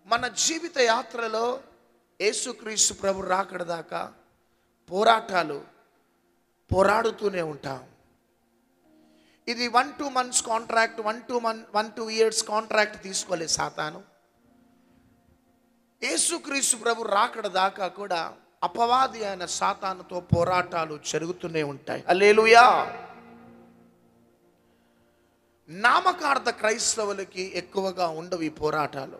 మన జీవిత యాత్రలో యేసుక్రీస్తు ప్రభు రాకడ దాకా పోరాడుతూనే ఉంటాం. ఇది 1-2 months కాంట్రాక్ట్, 1-2 years కాంట్రాక్ట్ తీసుకోలేదు సాతాను. యేసుక్రీస్తు ప్రభు రాకడ దాకా కూడా అపవాది అయిన సాతానుతో పోరాటాలు జరుగుతూనే ఉంటాయి. హల్లెలూయా. నామకార్థ క్రైస్తవులకి ఎక్కువగా ఉండవు ఈ పోరాటాలు.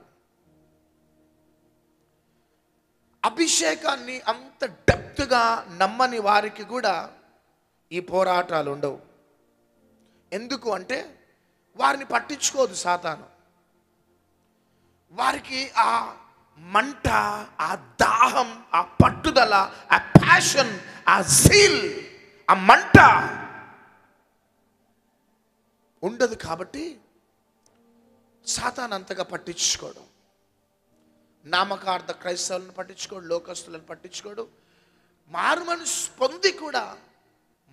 అభిషేకాన్ని అంత డెప్త్గా నమ్మని వారికి కూడా ఈ పోరాటాలు ఉండవు. ఎందుకు అంటే వారిని పట్టించుకోదు సాతాను. వారికి ఆ మంట, ఆ దాహం, ఆ పట్టుదల, ఆ ప్యాషన్, ఆ జీల్, ఆ మంట ఉండదు. కాబట్టి సాతాను అంతగా పట్టించుకోడు. నామకార్థ క్రైస్తవులను పట్టించుకోడు, లోకస్తులను పట్టించుకోడు. మారుమనసు పొంది కూడా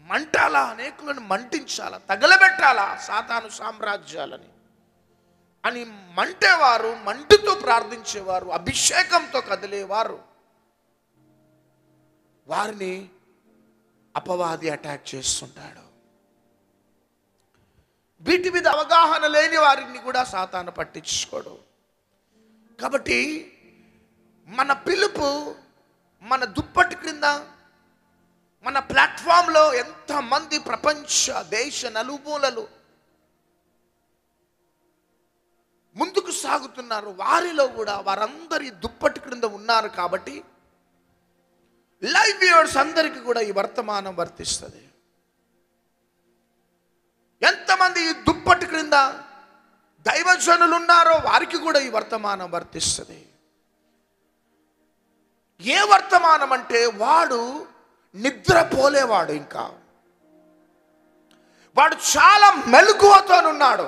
మంటాలా, అనేకులను మంటించాలా, తగలబెట్టాలా సాతాను సామ్రాజ్యాలని అని మంటేవారు, మంటుతో ప్రార్థించేవారు, అభిషేకంతో కదిలేవారు, వారిని అపవాది అటాక్ చేస్తుంటాడు. వీటి మీద అవగాహన లేని వారిని కూడా సాతాను పట్టించుకోడు. కాబట్టి మన పిలుపు, మన దుప్పటి క్రింద, మన ప్లాట్ఫామ్లో ఎంతమంది ప్రపంచ దేశ నలుమూలలు ముందుకు సాగుతున్నారు, వారిలో కూడా వారందరి దుప్పటి క్రింద ఉన్నారు. కాబట్టి లైవ్ వ్యూవర్స్ అందరికీ కూడా ఈ వర్తమానం వర్తిస్తుంది. ఎంతమంది ఈ దుప్పటి క్రింద దైవజనులు ఉన్నారో వారికి కూడా ఈ వర్తమానం వర్తిస్తుంది. ఏ వర్తమానం అంటే వాడు నిద్రపోలేవాడు, ఇంకా వాడు చాలా మెలకువతోనున్నాడు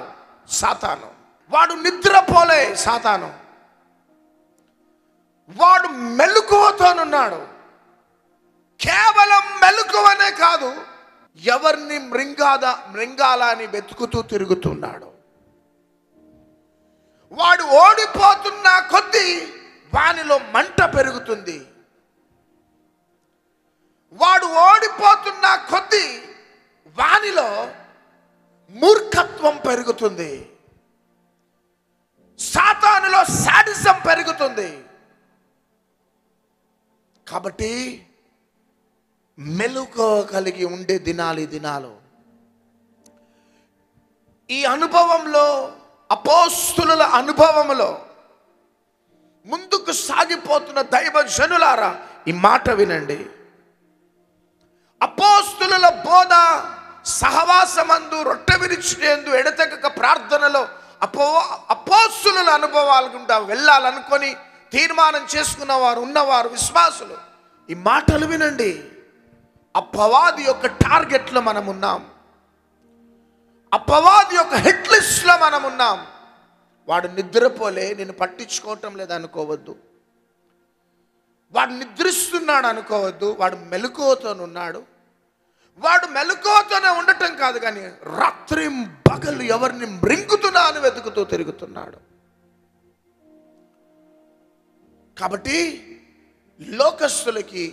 సాతాను. వాడు నిద్రపోలే సాతాను, వాడు మెలకువతోనున్నాడు. కేవలం మెలకువనే కాదు, ఎవరిని మృంగాలని వెతుకుతూ తిరుగుతున్నాడు. వాడు ఓడిపోతున్న కొద్దీ వానిలో మంట పెరుగుతుంది. వాడు ఓడిపోతున్న కొద్దీ వానిలో మూర్ఖత్వం పెరుగుతుంది. సాతానులో సాడిజం పెరుగుతుంది. కాబట్టి మెలకువ కలిగి ఉండే దినాలు ఈ దినాలు. ఈ అనుభవంలో, అపోస్తులుల అనుభవంలో ముందుకు సాగిపోతున్న దైవజనులారా ఈ మాట వినండి. అపోస్తులుల బోధ, సహవాసమందు, రొట్టె విరిచేందు, ఎడతెగక ప్రార్థనలో అపోస్తులుల అనుభవాలు గుండా వెళ్ళాలనుకొని తీర్మానం చేసుకున్నవారు ఉన్నవారు, విశ్వాసులు ఈ మాటలు వినండి. అపవాది యొక్క టార్గెట్లో మనం ఉన్నాం. అపవాది యొక్క హిట్ లిస్ట్లో మనం ఉన్నాం. వాడు నిద్రపోలే, నేను పట్టించుకోవటం లేదనుకోవద్దు. వాడు నిద్రిస్తున్నాడు అనుకోవద్దు. వాడు మెలకువతోనున్నాడు. వాడు మెలకువతోనే ఉండటం కాదు, కానీ రాత్రి పగలు ఎవరిని మృంగుతున్నా అని వెతుకుతూ తిరుగుతున్నాడు. కాబట్టి లోకస్తులకి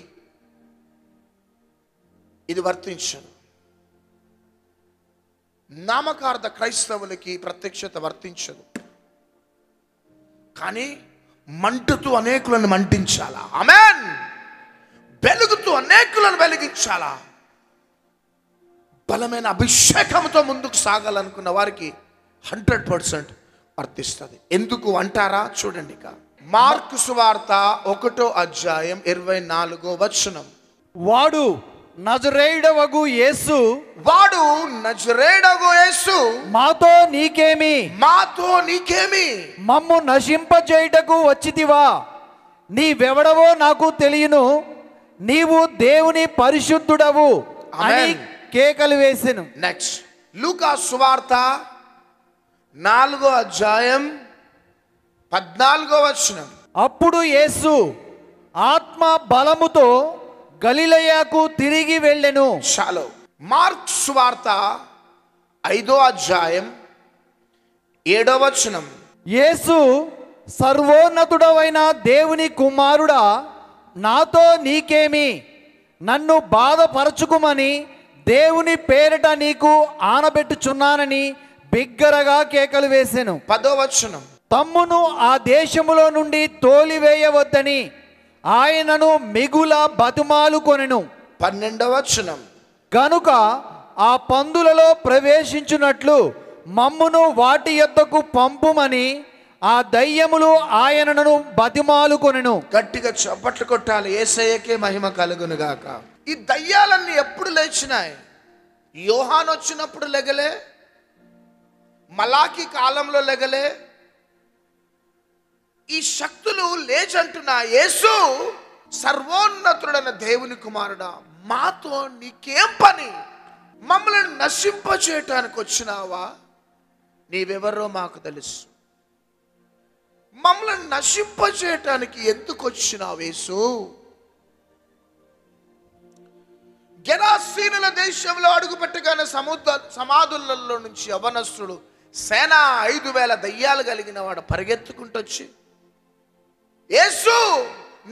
ఇది వర్తించదు. నామకార్థ క్రైస్తవులకి ప్రత్యక్షత వర్తించదు. కానీ మంటుతూ అనేకులను మంటించాలా, ఆమేన్, వెలుగుతూ అనేకులను వెలిగించాలా, బలమైన అభిషేకంతో ముందుకు సాగాలనుకున్న వారికి 100% వర్తిస్తుంది. ఎందుకు అంటారా? చూడండి. ఇక మార్కు సువార్త 1వ అధ్యాయం 24వ వచనం. వాడు నజరేయుడవగు యేసు మాతో నీకేమి మమ్ము నశింపజేయుటకు వచ్చితివా? నీవెవడవో నాకు తెలియను, నీవు దేవుని పరిశుద్ధుడవు అని కేకలు వేసెను. నెక్స్ట్ లూకా సువార్త 4వ అధ్యాయం 14వ వచనం. అప్పుడు యేసు ఆత్మ బలముతో గలిలయకు తిరిగి వెళ్ళెను. చాలు. మార్క్ సువార్త 5వ అధ్యాయం 7వ వచనం. యేసు సర్వోన్నతుడవైన దేవుని కుమారుడా, నాతో నీకేమి? నన్ను బాధపరచుకుమని దేవుని పేరిట నీకు ఆనబెట్టుచున్నానని బిగ్గరగా కేకలు వేసెను. 10వ వచనం. తమ్మును ఆ దేశములో నుండి తోలివేయవద్దని ఆయనను మిగుల బతుమాలుకొనెను. 12వ వచనం. గనుక ఆ పందులలో ప్రవేశించున్నట్లు మమ్మును వాటి యొద్దకు పంపుమని ఆ దయ్యములు ఆయనను బతిమాలుకొనెను. గట్టిగా చప్పట్లు కొట్టాలి. యేసయ్యకే మహిమ కలుగును గాక. ఈ దయ్యాలన్నీ ఎప్పుడు లేచినాయి? యోహాను వచ్చినప్పుడు లెగలే, మలాకి కాలంలో లెగలే. ఈ శక్తులు లేచంటున్నా, యేసు సర్వోన్నతుడైన దేవుని కుమారుడా, మాతో నీకేం పని? మమ్మల్ని నశింపచేయటానికి వచ్చినావా? నీవెవరో మాకు తెలుసు. మమ్మల్ని నశింపచేయటానికి ఎందుకు వచ్చినావు యేసు? గెరాసీనుల దేశంలో అడుగుపెట్టగానే సమాధులలో నుంచి యవనస్తుడు సేన 5,000 దయ్యాలు కలిగిన వాడు పరిగెత్తుకుంటూ వచ్చి, యేసు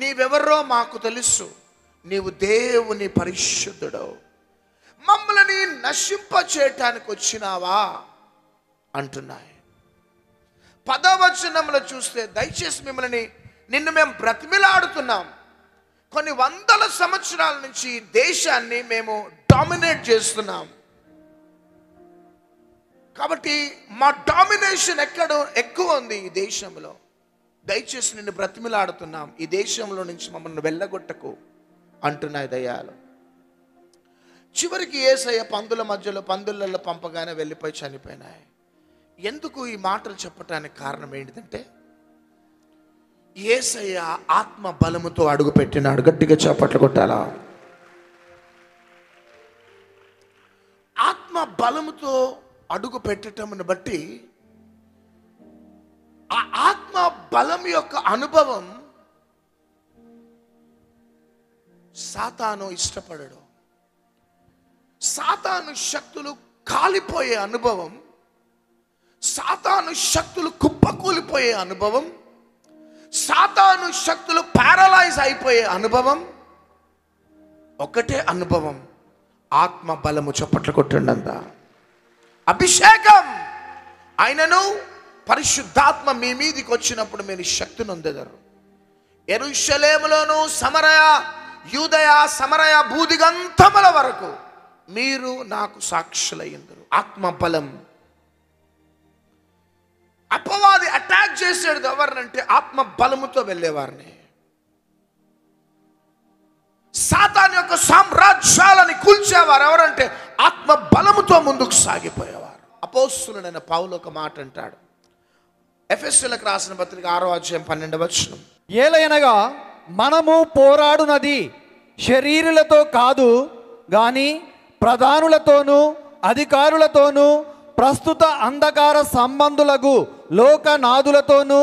నీవెవరో మాకు తెలుసు, నీవు దేవుని పరిశుద్ధుడు, మమ్మల్ని నశింప చేయటానికి వచ్చినావా అంటున్నాయి. 10వ వచనంలో చూస్తే, దయచేసి నిన్ను మేము బ్రతిమిలాడుతున్నాం. కొన్ని వందల సంవత్సరాల నుంచి దేశాన్ని మేము డామినేట్ చేస్తున్నాం. కాబట్టి మా డామినేషన్ ఎక్కువ ఉంది ఈ దేశంలో. దయచేసి నిన్ను బ్రతిమిలాడుతున్నాం, ఈ దేశంలో నుంచి మమ్మల్ని వెళ్ళగొట్టకు అంటున్నాయి దయ్యాలు. చివరికి యేసయ్య పందుల మధ్యలో పందులలో పంపగానే వెళ్ళిపోయి చనిపోయినాయి. ఎందుకు ఈ మాటలు చెప్పటానికి కారణం ఏంటిదంటే, యేసయ్య ఆత్మ బలముతో అడుగు పెట్టినాడు. గట్టిగా చప్పట్లు కొట్టాలా? ఆత్మ బలముతో అడుగు పెట్టటమును బట్టి ఆ ఆత్మ బలం యొక్క అనుభవం సాతాను ఇష్టపడడు. సాతాను శక్తులు కాలిపోయే అనుభవం, సాతాను శక్తులు కుప్పకూలిపోయే అనుభవం, సాతాను శక్తులు పారలైజ్ అయిపోయే అనుభవం ఒకటే అనుభవం, ఆత్మ బలము. చప్పట్లు కొట్టండి అంతా. అభిషేకం ఆయనను పరిశుద్ధాత్మ మీ మీదికి వచ్చినప్పుడు మీరు శక్తి నొందెదరు. యెరూషలేములోను సమరయ, యూదయ, సమరయ భూదిగంతముల వరకు మీరు నాకు సాక్షులయ్యిందరు. ఆత్మ బలం. అపవాది అటాక్ చేసేది ఎవరినంటే ఆత్మ బలముతో వెళ్ళేవారిని. సాతాను యొక్క సామ్రాజ్యాలని కూల్చేవారు ఎవరంటే ఆత్మ బలముతో ముందుకు సాగిపోయేవారు. అపోస్తలుడైన పౌలు ఒక మాట అంటాడు, ఎఫెసీయులకు రాసిన పత్రిక 6వ అధ్యాయం 12వ వచనం. ఏలయనగా మనము పోరాడునది శరీరులతో కాదు గాని ప్రధానులతోనూ అధికారులతోనూ ప్రస్తుత అంధకార సంబంధులకు లోకనాథులతోనూ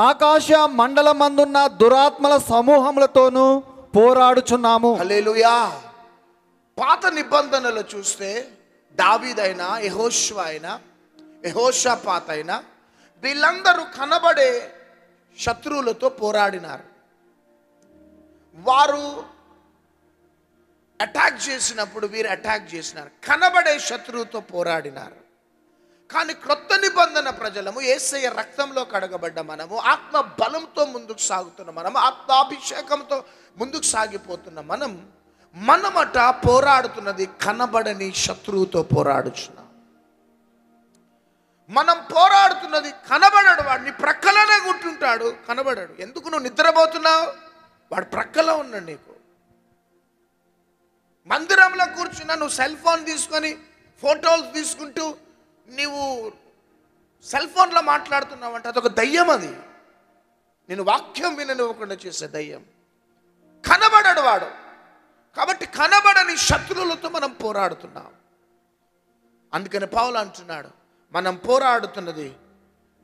ఆకాశ మండలమందున్న దురాత్మల సమూహములతోనూ పోరాడుచున్నాము. హల్లెలూయా. పాత నిబంధనలు చూస్తే దావీదైనా, యెహోషువ అయినా, యెహోషాపాత్ అయినా వీళ్ళందరూ కనబడే శత్రువులతో పోరాడినారు. వారు అటాక్ చేసినప్పుడు వీరు అటాక్ చేసినారు, కనబడే శత్రువుతో పోరాడినారు. కానీ క్రొత్త నిబంధన ప్రజలము, యేసయ్య రక్తంలో కడగబడ్డ మనము, ఆత్మ బలంతో ముందుకు సాగుతున్న మనము, ఆత్మాభిషేకంతో ముందుకు సాగిపోతున్న మనమట పోరాడుతున్నది కనబడని శత్రువుతో పోరాడుచున్నాం. మనం పోరాడుతున్నది కనబడడు. వాడిని ప్రక్కలోనే కూర్చుంటాడు, కనబడడు. ఎందుకు నువ్వు నిద్రపోతున్నావు? వాడు ప్రక్కలో ఉన్నాడు. నీకు మందిరంలో కూర్చున్నా నువ్వు సెల్ ఫోన్ తీసుకొని ఫోటోలు తీసుకుంటూ నీవు సెల్ ఫోన్లో మాట్లాడుతున్నావు అంటే అదొక దయ్యం. అది నేను వాక్యం విననివ్వకుండా చేసే దయ్యం. కనబడడు వాడు. కాబట్టి కనబడని శత్రువులతో మనం పోరాడుతున్నాం. అందుకని పౌలు అంటున్నాడు, మనం పోరాడుతున్నది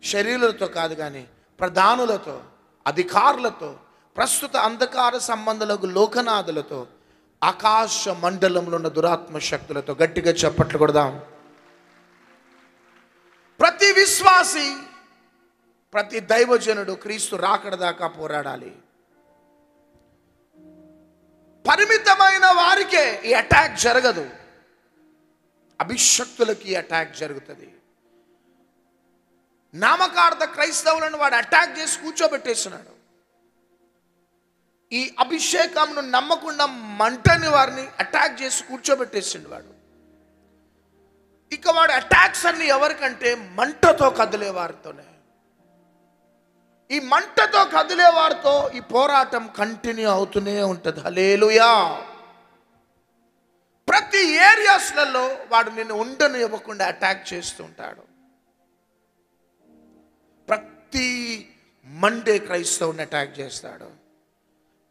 శరీరులతో కాదు కానీ ప్రధానులతో, అధికారులతో, ప్రస్తుత అంధకార సంబంధాలకు లోకనాథులతో, ఆకాశ మండలంలో ఉన్న దురాత్మ శక్తులతో. గట్టిగా చప్పట్లు కొడదాం. ప్రతి విశ్వాసి ప్రతి దైవజనుడు క్రీస్తు రాకడ దాకా పోరాడాలి. పరిమితమైన వారికే ఈ అటాక్ జరగదు, అభిషక్తులకి ఈ అటాక్ జరుగుతుంది. నామకార్థ క్రైస్తవులను వాడు అటాక్ చేసి కూర్చోబెట్టేస్తున్నాడు. ఈ అభిషేకంను నమ్మకుండా మంటని వారిని అటాక్ చేసి కూర్చోబెట్టేసిండు వాడు. ఇక వాడు అటాక్స్ అన్ని ఎవరికంటే మంటతో కదిలే వారితోనే. ఈ మంటతో కదిలే వారితో ఈ పోరాటం కంటిన్యూ అవుతూనే ఉంటుంది. హల్లెలూయా. ప్రతి ఏరియాస్లలో వాడు నిన్ను ఉండని ఇవ్వకుండా అటాక్ చేస్తుంటాడు. ప్రతి మండే క్రైస్తవుని అటాక్ చేస్తాడు.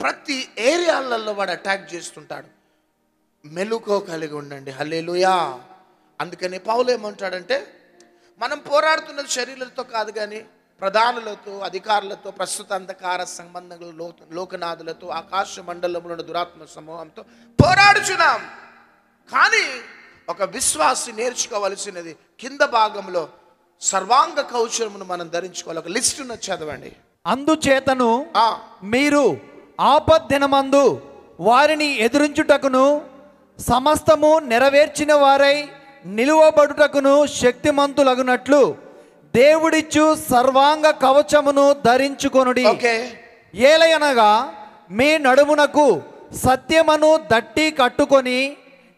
ప్రతి ఏరియాలలో వాడు అటాక్ చేస్తుంటాడు. మెలుకో కలిగి ఉండండి. హల్లెలూయా. అందుకని పౌలు ఏమంటాడంటే, మనం పోరాడుతున్నది శరీరాలతో కాదు కానీ ప్రధానులతో, అధికారులతో, ప్రస్తుత అంధకార సంబంధంలో, లోకనాథులతో, ఆకాశ మండలంలో ఉన్న దురాత్మ సమూహంతో పోరాడుచున్నాం. కానీ ఒక విశ్వాసి నేర్చుకోవలసినది కింద భాగంలో సర్వాంగ కవచమును మనం ధరించుకోవాలి. ఒక లిస్ట్ ఉన్న చదవండి. అందుచేతను మీరు ఆపద్దినమందు వారిని ఎదురించుటకును సమస్తము నెరవేర్చిన వారై నిలువబడుటకును శక్తిమంతులగునట్లు దేవుడిచ్చు సర్వాంగ కవచమును ధరించుకొనుడి. ఏలయనగా మీ నడుమునకు సత్యమును దట్టి కట్టుకొని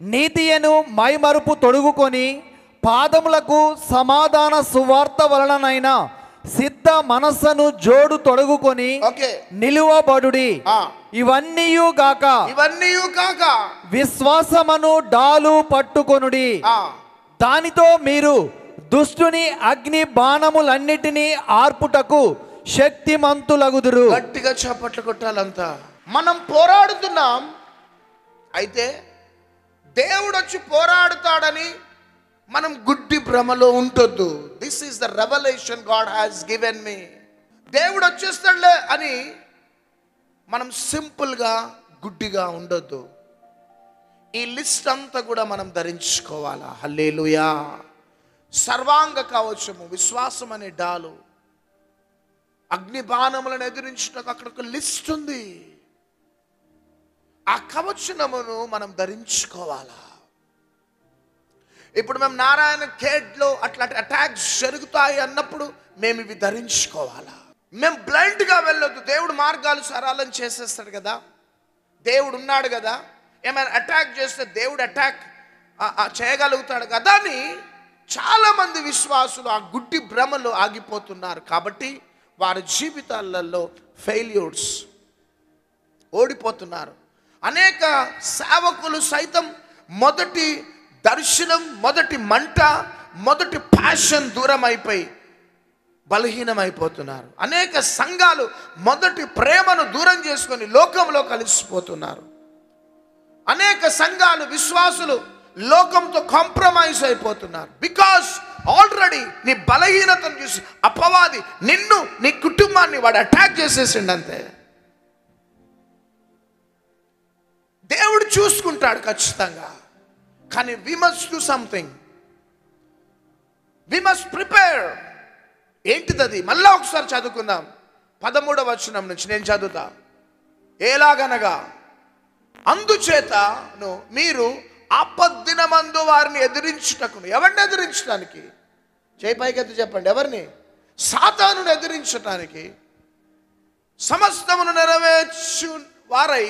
నీతియను మైమరుపు తొడుగుకొని పాదములకు సమాధాన సువార్త వలననైన సిద్ధ మనస్సును జోడు తొడుగుకొని నిలువబడుడి. ఇవన్నీయు గాక విశ్వాసమును డాలు పట్టుకొనుడి. దానితో మీరు దుష్టుని అగ్ని బాణములన్నిటినీ ఆర్పుటకు శక్తిమంతులగుదురు. గట్టిగా చప్పట్లు కొట్టాలంతా. మనం పోరాడుతున్నాం. అయితే దేవుడు వచ్చి పోరాడుతాడని మనం గుడ్డి భ్రమలో ఉండొద్దు. This is the revolution God has given me. దేవుడు వచ్చేస్తాడులే అని మనం సింపుల్గా గుడ్డిగా ఉండొద్దు. ఈ లిస్ట్ అంతా కూడా మనం ధరించుకోవాలా. హల్లెలూయా. సర్వాంగ కవచము, విశ్వాసం అనే డాలు, అగ్ని బాణములను ఎదిరించుటకు అక్కడ ఒక లిస్ట్ ఉంది. ఆ కవచమును మనం ధరించుకోవాలా. ఇప్పుడు మేము నారాయణ ఖేడ్లో అట్లాంటి అటాక్స్ జరుగుతాయి అన్నప్పుడు మేము ఇవి ధరించుకోవాలా. మేము బ్లైండ్గా వెళ్ళొద్దు. దేవుడు మార్గాలు సరళం చేసేస్తాడు కదా, దేవుడు ఉన్నాడు కదా, ఏమైనా అటాక్ చేస్తే దేవుడు అటాక్ చేయగలుగుతాడు కదా అని చాలామంది విశ్వాసులు ఆ గుడ్డి భ్రమలో ఆగిపోతున్నారు. కాబట్టి వారి జీవితాలలో ఫెయిల్యూర్స్, ఓడిపోతున్నారు. అనేక సేవకులు సైతం మొదటి దర్శనం, మొదటి మంట, మొదటి ప్యాషన్ దూరం అయిపోయి బలహీనమైపోతున్నారు. అనేక సంఘాలు మొదటి ప్రేమను దూరం చేసుకొని లోకంలో కలిసిపోతున్నారు. అనేక సంఘాలు, విశ్వాసులు లోకంతో కాంప్రమైజ్ అయిపోతున్నారు. బికాస్ ఆల్రెడీ నీ బలహీనతను చూసి అపవాది నిన్ను, నీ కుటుంబాన్ని వాడు అటాక్ చేసేసిండు అంతే. దేవుడు చూసుకుంటాడు ఖచ్చితంగా. కానీ we must do something. We must prepare. ఏంటిది అది? మళ్ళా ఒకసారి చదువుకుందాం. 13వ వచనం నుంచి నేను చదువుతా. ఎలాగనగా అందుచేతను మీరు ఆపద్దినమందు వారిని ఎదిరించుటకును. ఎవరిని ఎదిరించడానికి? చేయి పైకెత్తి చెప్పండి. ఎవరిని? సాతానును ఎదిరించటానికి, సమస్తమును నెరవేర్చు వారై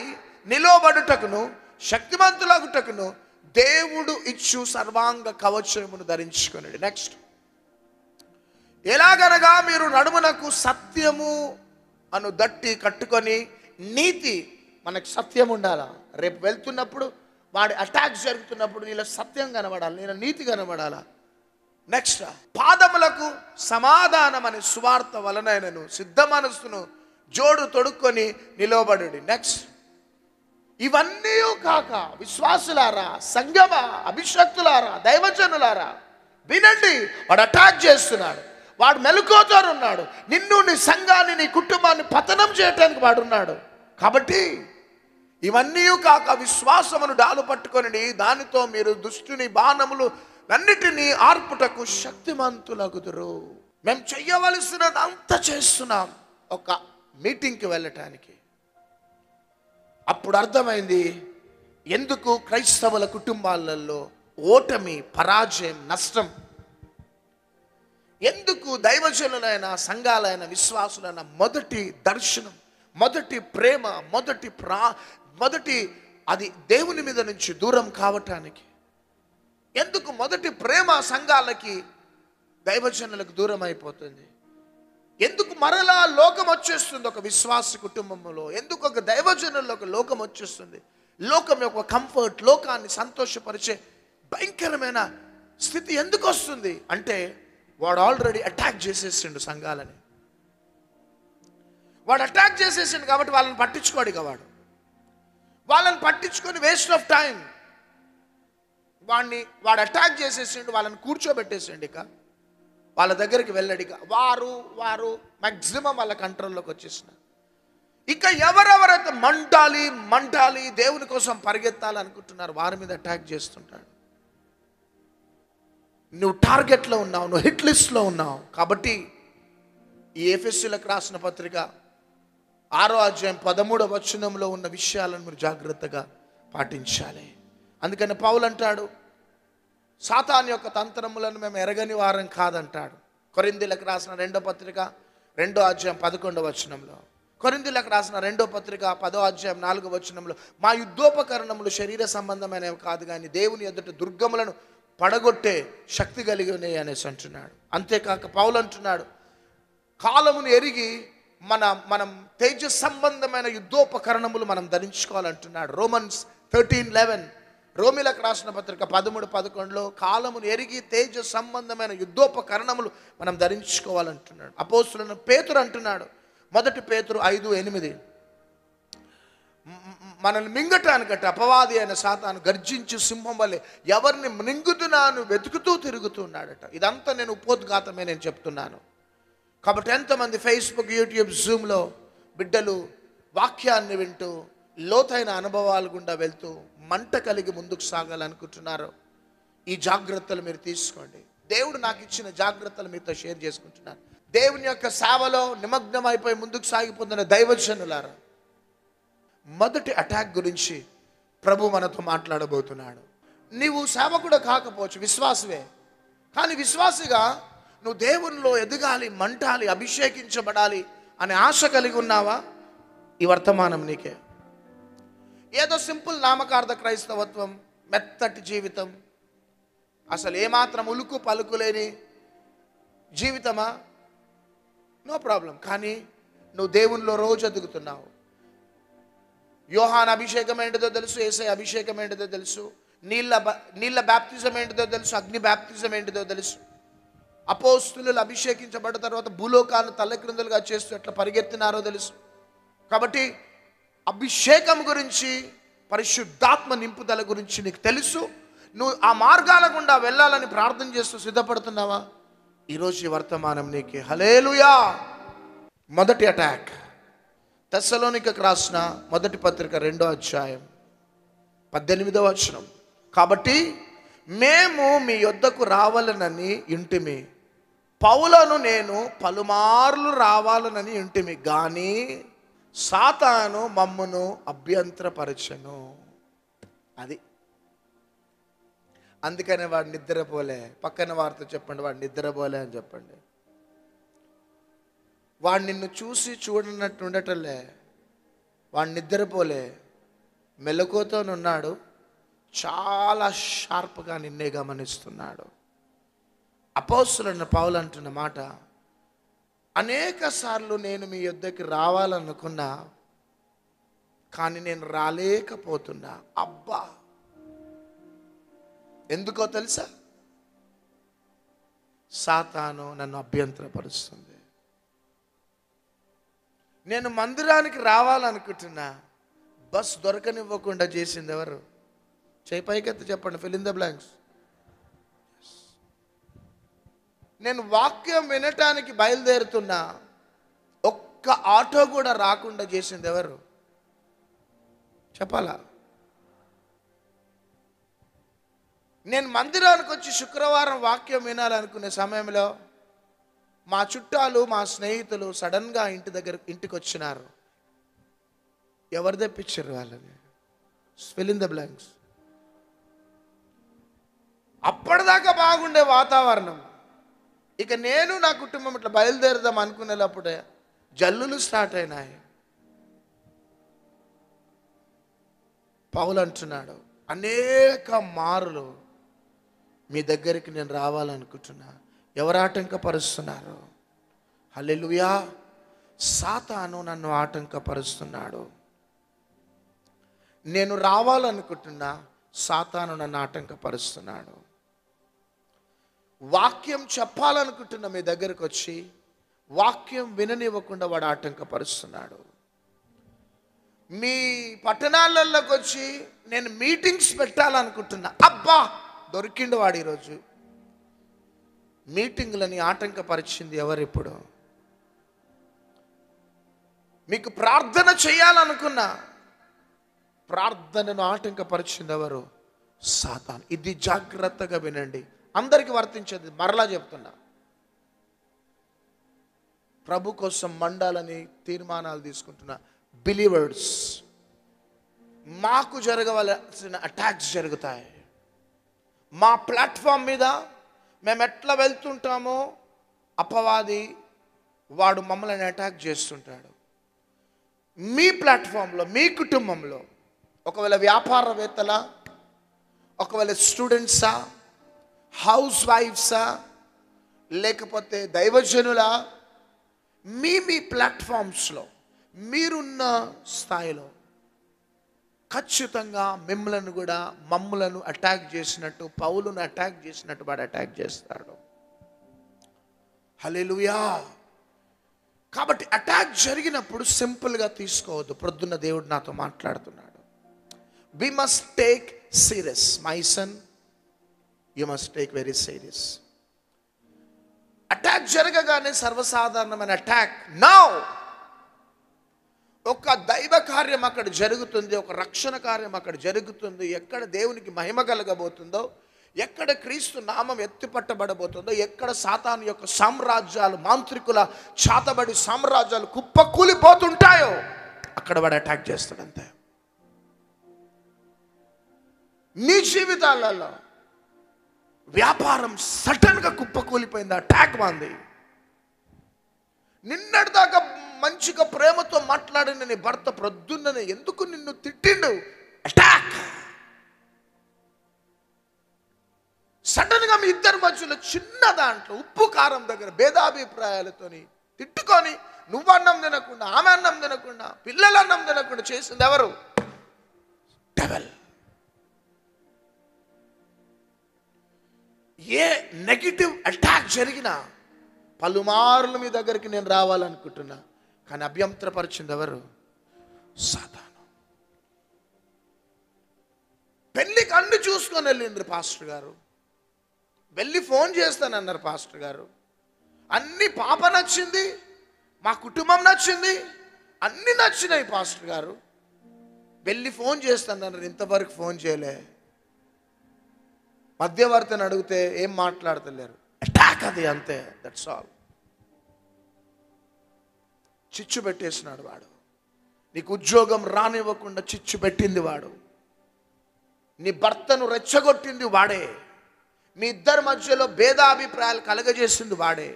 నిలవబడుటకును శక్తిమంతులగుటకును దేవుడు ఇచ్చు సర్వాంగ కవచమును ధరించుకొనుడి. నెక్స్ట్, ఎలాగనగా మీరు నడుమునకు సత్యము అను దట్టి కట్టుకొని నీతి. మనకు సత్యం ఉండాలా. రేపు వెళ్తున్నప్పుడు, వాడి అటాక్స్ జరుగుతున్నప్పుడు నీలో సత్యం కనబడాలి, నీలో నీతి కనబడాలా. నెక్స్ట్, పాదములకు సమాధానం అనే సువార్త వలనైనను సిద్ధ మనస్సును జోడు తొడుక్కొని నిలవబడుడి. నెక్స్ట్, ఇవన్నీ కాక విశ్వాసులారా, సంఘమా, అభిషక్తులారా, దైవజనులారా వినండి. వాడు అటాక్ చేస్తున్నాడు. వాడు మెలకువతో ఉన్నాడు. నిన్ను, నీ సంఘాన్ని, నీ కుటుంబాన్ని పతనం చేయటానికి వాడున్నాడు. కాబట్టి ఇవన్నీ కాక విశ్వాసమును డాలు పట్టుకొని దానితో మీరు దుష్టుని బాణములు అన్నిటినీ ఆర్పుటకు శక్తిమంతులగుదురు. మేము చెయ్యవలసినది అంతా చేస్తున్నాం ఒక మీటింగ్కి వెళ్ళటానికి. అప్పుడు అర్థమైంది ఎందుకు క్రైస్తవుల కుటుంబాలలో ఓటమి, పరాజయం, నష్టం. ఎందుకు దైవజనులైన, సంఘాలైన, విశ్వాసులైన మొదటి దర్శనం, మొదటి ప్రేమ, మొదటి అది దేవుని మీద నుంచి దూరం కావటానికి, ఎందుకు మొదటి ప్రేమ సంఘాలకి, దైవజనులకు దూరం అయిపోతుంది? ఎందుకు మరలా లోకం వచ్చేస్తుంది ఒక విశ్వాస కుటుంబంలో? ఎందుకు ఒక దైవజనుల్లో ఒక లోకం వచ్చేస్తుంది? లోకం యొక్క కంఫర్ట్, లోకాన్ని సంతోషపరిచే భయంకరమైన స్థితి ఎందుకు వస్తుంది అంటే, వాడు ఆల్రెడీ అటాక్ చేసేసిండు సంఘాలని. వాడు అటాక్ చేసేసిండు కాబట్టి వాళ్ళని పట్టించుకోడు. ఇక వాళ్ళని పట్టించుకొని వేస్ట్ ఆఫ్ టైం. వాడు అటాక్ చేసేసిండు, వాళ్ళని కూర్చోబెట్టేసిండు. ఇక వాళ్ళ దగ్గరికి వెళ్ళాడు. ఇక వారు మ్యాక్సిమం వాళ్ళ కంట్రోల్లోకి వచ్చేసినారు. ఇక ఎవరెవరైతే మంటాలి దేవుని కోసం పరిగెత్తాలి అనుకుంటున్నారు, వారి మీద అటాక్ చేస్తుంటాడు. నువ్వు టార్గెట్లో ఉన్నావు, నువ్వు హిట్ లిస్ట్లో ఉన్నావు. కాబట్టి ఈ ఎఫెసీయులకు రాసిన పత్రిక 6వ అధ్యాయం 13వ వచనంలో ఉన్న విషయాలను మీరు జాగ్రత్తగా పాటించాలి. అందుకని పౌలు అంటాడు, సాతాను యొక్క తంత్రములను మేము ఎరగని వారం కాదంటాడు. కొరింథీయులకు రాసిన 2వ పత్రిక 2వ అధ్యాయం 11వ వచనంలో, కొరింథీయులకు రాసిన 2వ పత్రిక 10వ అధ్యాయం 4వ వచనంలో, మా యుద్ధోపకరణములు శరీర సంబంధమైనవి కాదు కానీ దేవుని ఎదుట దుర్గములను పడగొట్టే శక్తి కలిగి ఉన్నాయి అనేసి అంటున్నాడు. అంతేకాక పౌలు అంటున్నాడు, కాలమును ఎరిగి మనం తేజ సంబంధమైన యుద్ధోపకరణములు మనం ధరించుకోవాలంటున్నాడు. రోమన్స్ 13:11, రోమిలకు రాసిన పత్రిక 13:11లో కాలమును ఎరిగి తేజ సంబంధమైన యుద్ధోపకరణములు మనం ధరించుకోవాలంటున్నాడు. అపోస్తులైన పేతురు అంటున్నాడు, 1 పేతురు 5:8, మనల్ని మింగటానికట అపవాది అయిన సాతాను గర్జించి సింహం వల్లే ఎవరిని మింగుతున్నాను వెతుకుతూ తిరుగుతున్నాడట. ఇదంతా నేను ఉపోద్ఘాతమే నేను చెప్తున్నాను. కాబట్టి ఎంతమంది ఫేస్బుక్, యూట్యూబ్, జూమ్లో బిడ్డలు వాక్యాన్ని వింటూ లోతైన అనుభవాల గుండా వెళ్తూ మంట కలిగి ముందుకు సాగాలనుకుంటున్నారో, ఈ జాగ్రత్తలు మీరు తీసుకోండి. దేవుడు నాకు ఇచ్చిన జాగ్రత్తలు మీతో షేర్ చేసుకుంటున్నాను. దేవుని యొక్క సేవలో నిమగ్నం అయిపోయి ముందుకు సాగిపోతున్న దైవజనులారా, మొదటి అటాక్ గురించి ప్రభు మనతో మాట్లాడబోతున్నాడు. నీవు సేవకుడు కాకపోవచ్చు, విశ్వాసవే. కానీ విశ్వాసిగా నువ్వు దేవునిలో ఎదగాలి, మంటాలి, అభిషేకించబడాలి అనే ఆశ కలిగి ఉన్నావా? ఈ వర్తమానం నీకే. ఏదో సింపుల్ నామకార్థ క్రైస్తవత్వం, మెత్తటి జీవితం, అసలు ఏమాత్రం ఉలుకు పలుకు లేని జీవితమా? No problem. కానీ నువ్వు దేవునిలో రోజు ఎదుగుతున్నావు. యోహాన్ అభిషేకం ఏంటిదో తెలుసు, యేసయ్య అభిషేకం ఏంటిదో తెలుసు, నీళ్ళ బ్యాప్తిజం ఏంటిదో తెలుసు, అగ్ని బ్యాప్తిజం ఏంటిదో తెలుసు. అపోస్తులు అభిషేకించబడ్డ తర్వాత భూలోకాన్ని తల్లక్రిందులుగా చేస్తూ ఎట్లా పరిగెత్తినారో తెలుసు. కాబట్టి అభిషేకం గురించి, పరిశుద్ధాత్మ నింపుదల గురించి నీకు తెలుసు. నువ్వు ఆ మార్గాల గుండా వెళ్ళాలని ప్రార్థన చేస్తూ సిద్ధపడుతున్నావా? ఈరోజు ఈ వర్తమానం నీకే. హల్లెలూయా. మొదటి అటాక్, తెస్సలోనికకు రాసిన 1 పత్రిక 2వ అధ్యాయం 18వ వచనం. కాబట్టి మేము మీ యొద్దకు రావాలనని ఇంటిమి, పౌలను నేను పలుమార్లు రావాలనని ఇంటిమి, కానీ సాతాను మమ్మును అభ్యంతరపరచెను. అది అందుకనే వాడు నిద్రపోలే. పక్కన వారితో చెప్పండి, వాడు నిద్రపోలే అని చెప్పండి. వాడు నిన్ను చూసి చూడనట్టు ఉండటంలే, వాడు నిద్రపోలే, మెలకువతోనున్నాడు, చాలా షార్ప్గా నిన్నే గమనిస్తున్నాడు. అపోస్తలుడైన పౌలు అంటున్న మాట, అనేక సార్లు నేను మీ యొద్దకి రావాలనుకున్నా, కానీ నేను రాలేకపోతున్నా. అబ్బా, ఎందుకో తెలుసా? సాతాను నన్ను అభ్యంతరపరుస్తుంది. నేను మందిరానికి రావాలనుకుంటున్నా, బస్ దొరకనివ్వకుండా చేసింది ఎవరు? చేయి పైకెత్తి చెప్పండి, ఫిల్ ఇన్ ద బ్లాంక్స్. నేను వాక్యం వినటానికి బయలుదేరుతున్నా, ఒక్క ఆటో కూడా రాకుండా చేసింది ఎవరు? చెప్పాలా? నేను మందిరానికి వచ్చి శుక్రవారం వాక్యం వినాలనుకునే సమయంలో మా చుట్టాలు, మా స్నేహితులు సడన్గా ఇంటికి వచ్చినారు. ఎవరు తెప్పించారు వాళ్ళని? Fill in the blanks. అప్పటిదాకా బాగుండే వాతావరణం, ఇక నేను నా కుటుంబం ఇట్లా బయలుదేరదాం అనుకునేటప్పుడే జల్లులు స్టార్ట్ అయినాయి. పౌలు అంటున్నాడు, అనేక మారులు మీ దగ్గరికి నేను రావాలనుకుంటున్నా, ఎవరు ఆటంకపరుస్తున్నారు? హల్లెలూయా. సాతాను నన్ను ఆటంకపరుస్తున్నాడు. నేను రావాలనుకుంటున్నా, సాతాను నన్ను ఆటంకపరుస్తున్నాడు. వాక్యం చెప్పాలనుకుంటున్న మీ దగ్గరకు వచ్చి వాక్యం విననివ్వకుండా వాడు ఆటంకపరుస్తున్నాడు. మీ పట్టణాలలోకి వచ్చి నేను మీటింగ్స్ పెట్టాలనుకుంటున్నా, అబ్బా దొరికిండు వాడు. ఈరోజు మీటింగులని ఆటంకపరిచింది ఎవరు? ఇప్పుడు మీకు ప్రార్థన చేయాలనుకున్నా ప్రార్థనను ఆటంకపరిచింది ఎవరు? సాతాను. ఇది జాగ్రత్తగా వినండి, అందరికీ వర్తించేది. మరలా చెప్తున్నా, ప్రభు కోసం మండాలని తీర్మానాలు తీసుకుంటున్న బిలీవర్స్, మాకు జరగవలసిన అటాక్స్ జరుగుతాయి. మా ప్లాట్ఫామ్ మీద మేము ఎట్లా వెళ్తుంటామో అపవాది వాడు మమ్మల్ని అటాక్ చేస్తుంటాడు. మీ ప్లాట్ఫామ్లో, మీ కుటుంబంలో, ఒకవేళ వ్యాపారవేత్తలా, ఒకవేళ స్టూడెంట్సా, హౌస్ వైఫ్సా, లేకపోతే దైవజనులా, మీ ప్లాట్ఫామ్స్లో మీరున్న స్థాయిలో ఖచ్చితంగా మిమ్మల్ని కూడా మమ్ములను అటాక్ చేసినట్టు, పౌలును అటాక్ చేసినట్టు వాడు అటాక్ చేస్తాడు. హల్లెలూయా. కాబట్టి అటాక్ జరిగినప్పుడు సింపుల్గా తీసుకోవద్దు. ప్రొద్దున్న దేవుడు నాతో మాట్లాడుతున్నాడు. We must take serious. My son, you must take very serious. Attack జరగగానే సర్వసాధారణమైన అటాక్ నౌ ఒక దైవ కార్యం అక్కడ జరుగుతుంది, ఒక రక్షణ కార్యం అక్కడ జరుగుతుంది. ఎక్కడ దేవునికి మహిమ కలగబోతుందో, ఎక్కడ క్రీస్తు నామం ఎత్తిపట్టబడబోతుందో, ఎక్కడ సాతాను యొక్క సామ్రాజ్యాలు, మాంత్రికుల చాతబడి సామ్రాజ్యాలు కుప్పకూలిపోతుంటాయో అక్కడ వాడు అటాక్ చేస్తాడు. అంతే. నీ జీవితాలలో వ్యాపారం సడన్గా కుప్పకూలిపోయింది, అటాక్ మంది. నిన్నటిదాకా మంచిగా ప్రేమతో మాట్లాడిన నీ భర్త ప్రొద్దున్ననే ఎందుకు నిన్ను తిట్టిండు? అటాక్. సడన్గా మీ ఇద్దరి మధ్యలో చిన్న దాంట్లో ఉప్పు కారం దగ్గర భేదాభిప్రాయాలతోని తిట్టుకొని నువ్వు అన్నం తినకుండా, ఆమె అన్నం తినకుండా, పిల్లలు అన్నం తినకుండా చేసింది ఎవరు? డెవిల్. ఏ నెగిటివ్ అటాక్ జరిగినా పలుమార్లు మీ దగ్గరికి నేను రావాలనుకుంటున్నా, కానీ అభ్యంతరపరిచింది ఎవరు? సాతాను. పెళ్ళికి అన్ని చూసుకొని వెళ్ళిండ్రు పాస్టర్ గారు, వెళ్ళి ఫోన్ చేస్తానన్నారు పాస్టర్ గారు. అన్ని పాప నచ్చింది, మా కుటుంబం నచ్చింది, అన్ని నచ్చినాయి పాస్టర్ గారు. వెళ్ళి ఫోన్ చేస్తానన్నారు, ఇంతవరకు ఫోన్ చేయలే. మధ్యవర్తిని అడిగితే ఏం మాట్లాడతలేరు. అటాక్ అది, అంతే. That's all. చిచ్చు పెట్టేసినాడు వాడు. నీకు ఉద్యోగం రానివ్వకుండా చిచ్చు పెట్టింది వాడు. నీ భర్తను రెచ్చగొట్టింది వాడే. మీ ఇద్దరి మధ్యలో భేదాభిప్రాయాలు కలగజేసింది వాడే.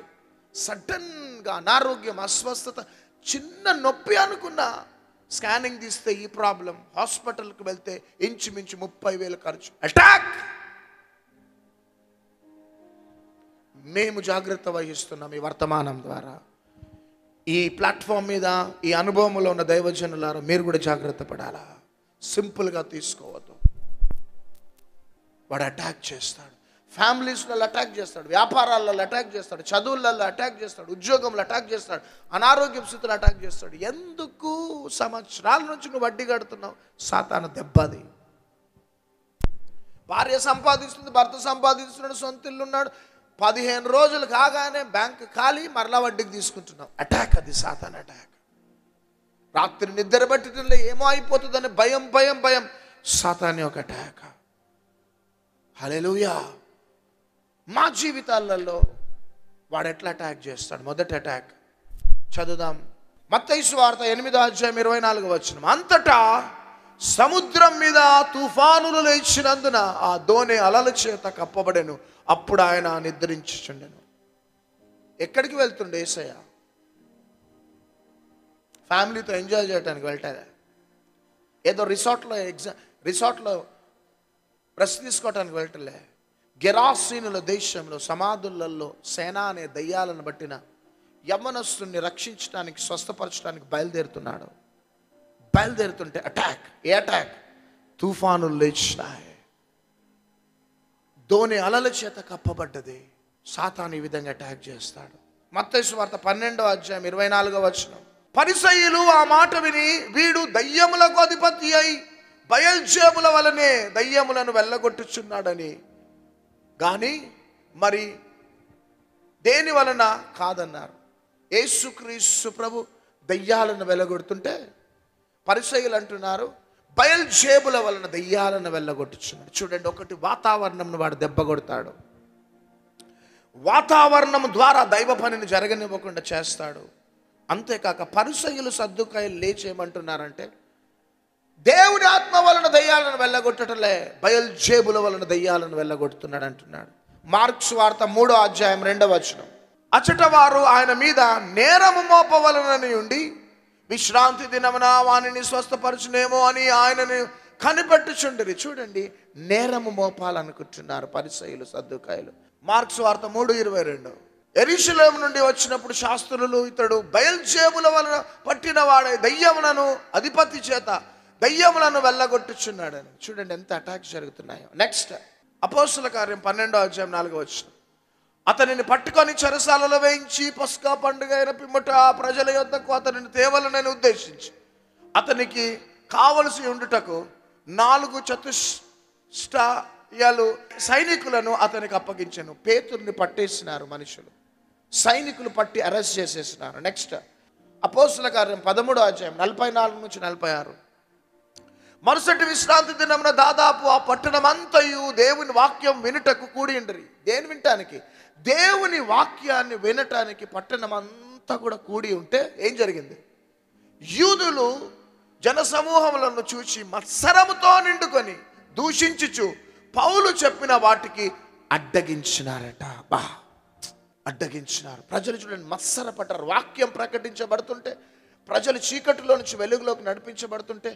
సడన్గా అనారోగ్యం, అస్వస్థత, చిన్న నొప్పి అనుకున్నా స్కానింగ్ తీస్తే ఈ ప్రాబ్లం, హాస్పిటల్కి వెళ్తే ఇంచుమించు 30,000 ఖర్చు. అటాక్. మేము జాగ్రత్త వహిస్తున్నాం ఈ వర్తమానం ద్వారా. ఈ ప్లాట్ఫామ్ మీద, ఈ అనుభవంలో ఉన్న దైవజనులారా, మీరు కూడా జాగ్రత్త పడాలా. సింపుల్గా తీసుకోవద్దు. వాడు అటాక్ చేస్తాడు. ఫ్యామిలీస్లలో అటాక్ చేస్తాడు, వ్యాపారాలలో అటాక్ చేస్తాడు, చదువులలో అటాక్ చేస్తాడు, ఉద్యోగంలో అటాక్ చేస్తాడు, అనారోగ్య స్థితిలో అటాక్ చేస్తాడు. ఎందుకు? సంవత్సరాల నుంచి నువ్వు వడ్డీ కడుతున్నావు. సాతాను దెబ్బది. భార్య సంపాదిస్తుంది, భర్త సంపాదిస్తున్నాడు, సొంత ఇల్లు ఉన్నాడు, 15 రోజులు కాగానే బ్యాంక్ ఖాళీ, మరలా వడ్డీకి తీసుకుంటున్నాం. అటాక్ అది, సాతాన్ అటాక్. రాత్రి నిద్ర పట్టడంలో ఏమో అయిపోతుందని భయం భయం భయం, సాతాన్ యొక్క అటాక్. హల్లెలూయా. మా జీవితాలలో వాడు ఎట్లా అటాక్ చేస్తాడు? మొదటి అటాక్ చదువుదాం. మత్తయి సువార్త 8:24. అంతటా సముద్రం మీద తుఫానులు లేచినందున ఆ దోణి అలల చేత కప్పబడెను. అప్పుడు ఆయన నిద్రించుచుండెను. ఎక్కడికి వెళ్తుండే యేసయ్య? ఫ్యామిలీతో ఎంజాయ్ చేయడానికి వెళ్తారా? ఏదో రిసార్ట్లో రెస్ట్ తీసుకోవటానికి వెళ్ళటలే. గెరాసీనుల దేశంలో సమాధులలో సేన అనే దయ్యాలను బట్టిన యవ్వనస్తుని రక్షించడానికి, స్వస్థపరచడానికి బయలుదేరుతుంటే అటాక్. ఏ అటాక్? తుఫానులు లేచినాయి, దోణి అలల చేత కప్పబడ్డది. సాతాను ఈ విధంగా అటాక్ చేస్తాడు. మత్తయి సువార్త 12:24. పరిసయ్యులు ఆ మాట విని, వీడు దయ్యములకు అధిపతి అయి బయల్జేబుల వలనే దయ్యములను వెళ్ళగొట్టుచున్నాడని, కానీ మరి దేని వలన కాదన్నారు. యేసుక్రీస్తు ప్రభు దయ్యాలను వెళ్ళగొడుతుంటే పరిసయ్యులు అంటున్నారు బయల్జేబుల వలన దయ్యాలను వెళ్ళగొట్టుచున్నాడు. చూడండి, ఒకటి వాతావరణంను వాడు దెబ్బ కొడతాడు. వాతావరణం ద్వారా దైవ పనిని జరగనివ్వకుండా చేస్తాడు. అంతేకాక పరిసయ్యులు సద్దుకాయలు లేచేయమంటున్నారంటే దేవుని ఆత్మ వలన దయ్యాలను వెళ్ళగొట్టటలే, బయల్జేబుల వలన దయ్యాలను వెళ్ళగొడుతున్నాడు అంటున్నాడు. మార్క్స్ వార్త 3:2. అచట వారు ఆయన మీద నేరము మోపవలనని ఉండి విశ్రాంతి దినమున వానిని స్వస్థపరచునేమో అని ఆయనని కనిపెట్టుచుండిరి. చూడండి, నేరము మోపాలనుకుంటున్నారు పరిసయ్యులు సద్దుకాయలు. మార్క్స్ వార్త 3:22. యెరూషలేము నుండి వచ్చినప్పుడు శాస్త్రులు ఇతడు బయల్జేబుల వలన పట్టిన వాడే దయ్యములను అధిపతి చేత దయ్యములను వెళ్ళగొట్టుచున్నాడని. చూడండి ఎంత అటాక్స్ జరుగుతున్నాయో. నెక్స్ట్ అపోస్తుల కార్యం 12:4. అతనిని పట్టుకొని చెరసాలలో వేయించి పస్కా పండుగ అయిన పిమ్మట ప్రజల యొద్దకు అతనిని తేవలనని ఉద్దేశించి అతనికి కావలసి ఉండుటకు 4 చతుష్టయాలు సైనికులను అతనికి అప్పగించాను. పేతురుని పట్టేసినారు మనుషులు, సైనికులు పట్టి అరెస్ట్ చేసేసినారు. నెక్స్ట్ అపోస్తుల కార్యం 13:44-46. మరుసటి విశ్రాంతి దినమున దాదాపు ఆ పట్టణమంతయు దేవుని వాక్యం వినుటకు కూడి ఉండిరి. దేని వినటానికి? దేవుని వాక్యాన్ని వినటానికి పట్టణమంతా కూడా కూడి ఉంటే ఏం జరిగింది? యూదులు జనసమూహములను చూచి మత్సరముతో నిండుకొని దూషించుచు పౌలు చెప్పిన వాటికి అడ్డగించినారట. అడ్డగించినారు. ప్రజలు చూడండి మత్సరపడ్డారు. వాక్యం ప్రకటించబడుతుంటే, ప్రజలు చీకటిలో నుంచి వెలుగులోకి నడిపించబడుతుంటే,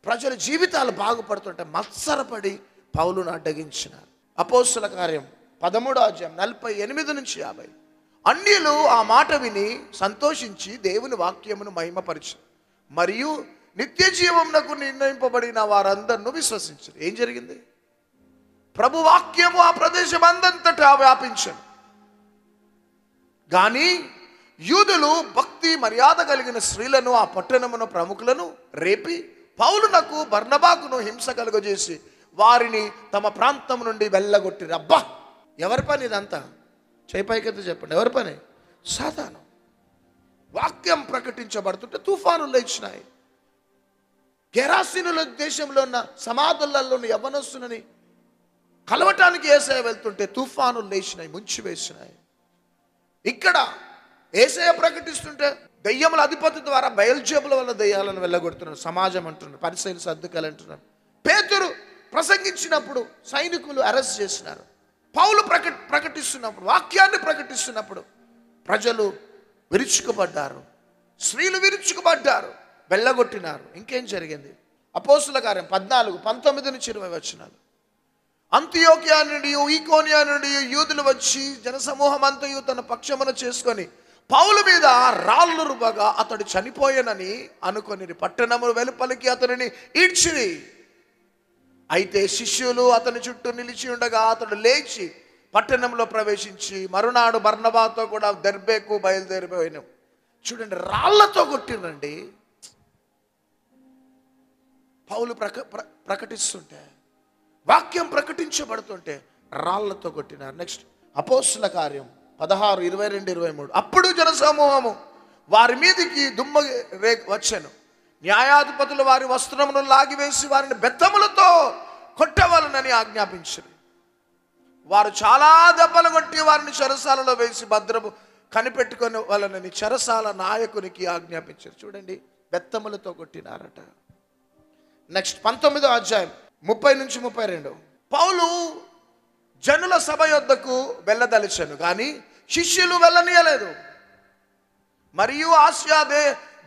ప్రజల జీవితాలు బాగుపడుతుంటే మత్సరపడి పౌలును అడ్డగించినారు. అపోస్తుల కార్యం 13:48-50. అన్యులు ఆ మాట విని సంతోషించి దేవుని వాక్యమును మహిమపరిచారు మరియు నిత్య జీవమునకు నిర్ణయింపబడిన వారందరినూ విశ్వసించారు. ఏం జరిగింది? ప్రభు వాక్యము ఆ ప్రదేశం అందంతటా వ్యాపించారు. కానీ యూదులు భక్తి మర్యాద కలిగిన స్త్రీలను, ఆ పట్టణమున ప్రముఖులను రేపి పౌలునకు బర్నబాకును హింస కలుగజేసి వారిని తమ ప్రాంతం నుండి వెళ్ళగొట్టిరు. అబ్బా, ఎవరి పని ఇదంతా? చేపైకైతే చెప్పండి, ఎవరి పని? సాతాను. వాక్యం ప్రకటించబడుతుంటే తుఫానులు లేచినాయి. గెరాసీనుల దేశంలో ఉన్న సమాధులలో యవ్వనస్తులని కలవటానికి యేసయ్య వెళ్తుంటే తుఫానులు లేచినాయి, ముంచివేసినాయి. ఇక్కడ యేసయ్య ప్రకటిస్తుంటే దయ్యముల అధిపతి ద్వారా బయల్జేబుల వల్ల దయ్యాలను వెళ్ళగొడుతున్నారు. సమాజం అంటున్నారు, పరిసయ్యులు సద్దుకాయలు అంటున్నారు. పేతురు ప్రసంగించినప్పుడు సైనికులు అరెస్ట్ చేసినారు. పౌలు ప్రకటిస్తున్నప్పుడు, వాక్యాన్ని ప్రకటిస్తున్నప్పుడు ప్రజలు విరుచుకుపడ్డారు, స్త్రీలు విరుచుకుపడ్డారు, వెళ్ళగొట్టినారు. ఇంకేం జరిగింది? అపోస్తుల కార్యం 14:19-20. అంతియోకియా నుండి ఈకోనియా నుండి యూదులు వచ్చి జనసమూహం అంతయు తన పక్షమున చేసుకొని పౌలు మీద రాళ్ళు రుబ్బగా అతడు చనిపోయానని అనుకొని పట్టణము వెలుపలికి అతనిని ఈడ్చిరి. అయితే శిష్యులు అతని చుట్టూ నిలిచి ఉండగా అతడు లేచి పట్టణంలో ప్రవేశించి మరునాడు బర్నబాతో కూడా దెర్బేకు బయలుదేరిపోయాను. చూడండి, రాళ్లతో కొట్టిరండి. పౌలు ప్రకటిస్తుంటే, వాక్యం ప్రకటించబడుతుంటే రాళ్లతో కొట్టినారు. నెక్స్ట్ అపోస్తుల కార్యం 16:22-23. అప్పుడు జనసమూహము వారి మీదికి దుమ్మ వచ్చాను. న్యాయాధిపతులు వారి వస్త్రమును లాగివేసి వారిని బెత్తములతో కొట్టవలనని ఆజ్ఞాపించారు. వారు చాలా దెబ్బలు కొట్టి వారిని చెరసాలలో వేసి భద్రము కనిపెట్టుకుని వాళ్ళని చెరసాల నాయకునికి ఆజ్ఞాపించారు. చూడండి, బెత్తములతో కొట్టినారట. నెక్స్ట్ 19వ అధ్యాయం 30 నుంచి 32. పౌలు జనుల సభ యొద్దకు వెళ్ళదలిచెను, కానీ శిష్యులు వెళ్ళనీయలేదు. మరియు ఆసియా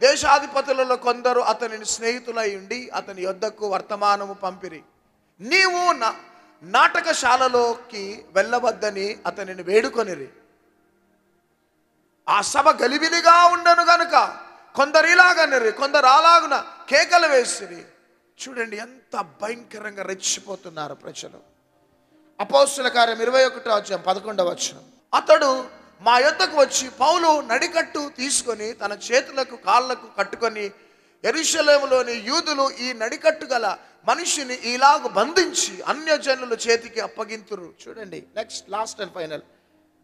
దేశాధిపతులలో కొందరు అతనిని స్నేహితులై ఉండి అతని యొద్దకు వర్తమానము పంపిరి. నీవు నాటకశాలలోకి వెళ్ళవద్దని అతనిని వేడుకొనిరి. ఆ సభ గలిబిలిగా ఉండను గనుక కొందరు ఇలాగనిరి, కొందరు అలాగున కేకలు వేసిరి. చూడండి ఎంత భయంకరంగా రెచ్చిపోతున్నారు ప్రజలు. అపోస్తుల కార్యం 21వ అధ్యాయం 11వ వచనం. అతడు మా యొద్దకు వచ్చి పౌలు నడికట్టు తీసుకొని తన చేతులకు కాళ్ళకు కట్టుకొని, యెరూషలేములోని యూదులు ఈ నడికట్టు గల మనిషిని ఇలాగ బంధించి అన్యజనుల చేతికి అప్పగింతురు. చూడండి, నెక్స్ట్ లాస్ట్ అండ్ ఫైనల్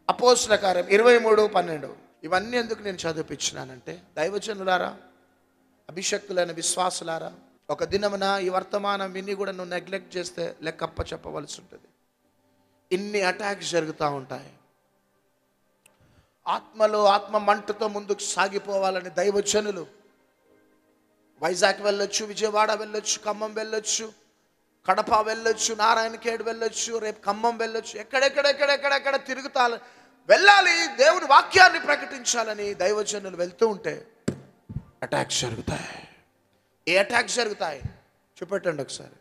అపోస్తుల కార్యం 23:12. ఇవన్నీ ఎందుకు నేను చదివిపించినానంటే, దైవజనులారా, అభిషక్తులైన విశ్వాసులారా, ఒక దినమున ఈ వర్తమానం విని కూడా నువ్వు నెగ్లెక్ట్ చేస్తే లెక్కప్ప చెప్పవలసి ఉంటుంది. ఇన్ని అటాక్స్ జరుగుతూ ఉంటాయి. ఆత్మ మంటతో ముందుకు సాగిపోవాలని దైవజనులు వైజాగ్ వెళ్ళొచ్చు, విజయవాడ వెళ్ళొచ్చు, ఖమ్మం వెళ్ళొచ్చు, కడప వెళ్ళొచ్చు, నారాయణఖేడ్ వెళ్ళొచ్చు, రేపు ఖమ్మం వెళ్ళొచ్చు, ఎక్కడెక్కడ తిరుగుతా వెళ్ళాలి, దేవుని వాక్యాన్ని ప్రకటించాలని దైవజనులు వెళ్తూ ఉంటే అటాక్స్ జరుగుతాయి. ఏ అటాక్స్ జరుగుతాయి చూపెట్టండి ఒకసారి.